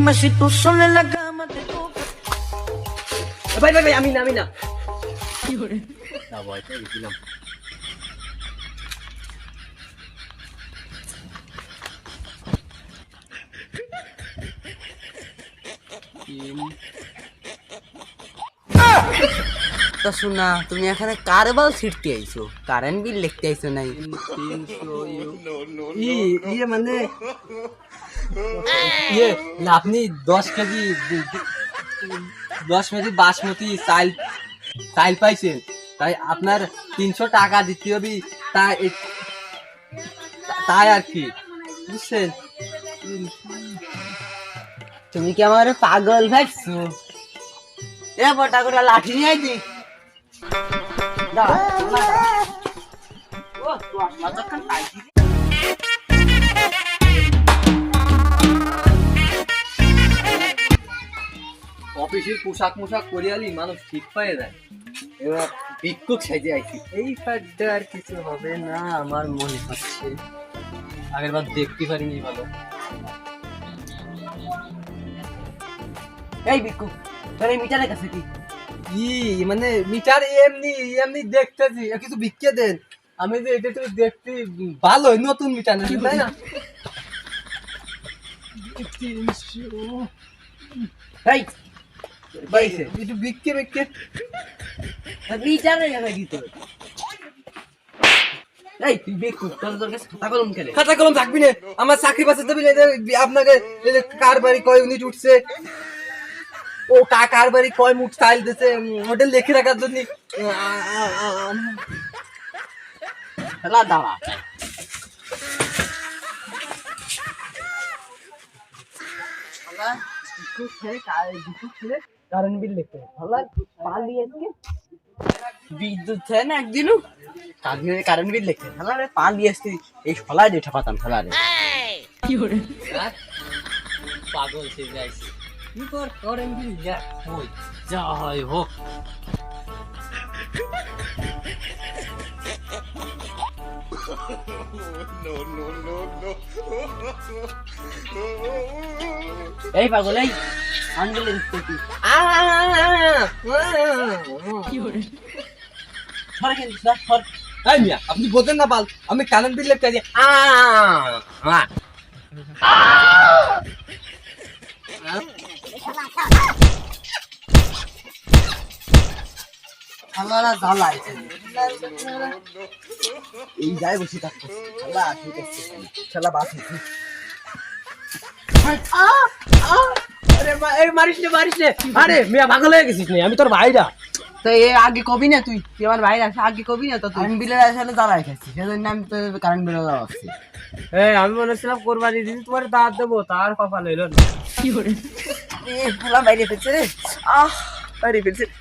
Dime si tú sola en la cama te toca. ভাই ভাই ভাই আমি না কি করে না ভয়টা গেছিলাম তা শোনা তুমি এখানে কার বাল ছিটতে আইছো কারেন্ট বিল লিখতে আইছো নাই 300 ইয়ে মানে ইয়ে না আপনি 10 কেজি 10 কেজি বাসমতি চাল পাইছেন তাই আপনার 300 টাকা দিতে হবে তাই আর কি বুঝছেন তুমি কি আমার পাগল ভাবছো এ বটা করে লাঠি নিয়ে আইতি ও তো আসলা যখন পাইছি অফিসের পোশাক করিয়ালি মানুষ ঠিক পায় যায় এবার ভিক্ষুক সেজে আইছি এই ফাড্ডা আর কিছু হবে না আমার মনে হচ্ছে আগের বার দেখতে পারিনি ভালো এই বিকু তোর এই মিটারের কাছে কি মানে মিটার এমনি দেখতেছি কিছু ভিক্ষে দেন আমি যে এটা তো দেখতে ভালো নতুন মিটার না তাই না এই বাইছে একটু ভিক্ষে মিটারের কাছে কি তোর এই তুই বিকু তোর কাছে খাতা কলম কেন খাতা কলম থাকবি না আমার চাকরি বাঁচাতে দেবি না আপনাকে কার বাড়ি কয় ইউনিট উঠছে ও কার বাড়ি কয় মুখ চাইল দিছে ওটা লিখে রাখার জন্য খেলা দাঁড়া কারেন্ট বিল লিখতে বিদ্যুৎ ছিল না একদিনও কারেন্ট বিল লিখতে খেলা পালি আসছি এই ফলাই দিয়ে ঠাপাতাম খেলা রে কি করে পাগল সে যাইছে কি কর কারেন্ট বিল দেখ ওই যা হয় হোক এই পাগল এই আঙ্গুলের স্টেপি কি করে সরে গেল সর এই মিয়া আপনি বোঝেন না বাল আমি কারেন্ট বিল লিখতে যাই খেলারা জ্বালা আছে এই যাই বসে থাকতো খেলা ঠিক আছে খেলা বাস মারিস নে আরে মিয়া পাগল হয়ে গেছিস আমি তোর ভাইরা তো এর আগে কবি না তুই আমার ভাই আছে আগে কবি না তো কারেন্ট বিলের আসলে জ্বালাই খাচ্ছি সেজন্য আমি তো কারেন্ট বিলে যাওয়া আসছি আমি বলেছিলাম কোরবানি দিদি তোমার দাঁত দেবো তার কপাল হইলো না কি করে খেলা বাইরে ফেলছে রে বাইরে ফেলছে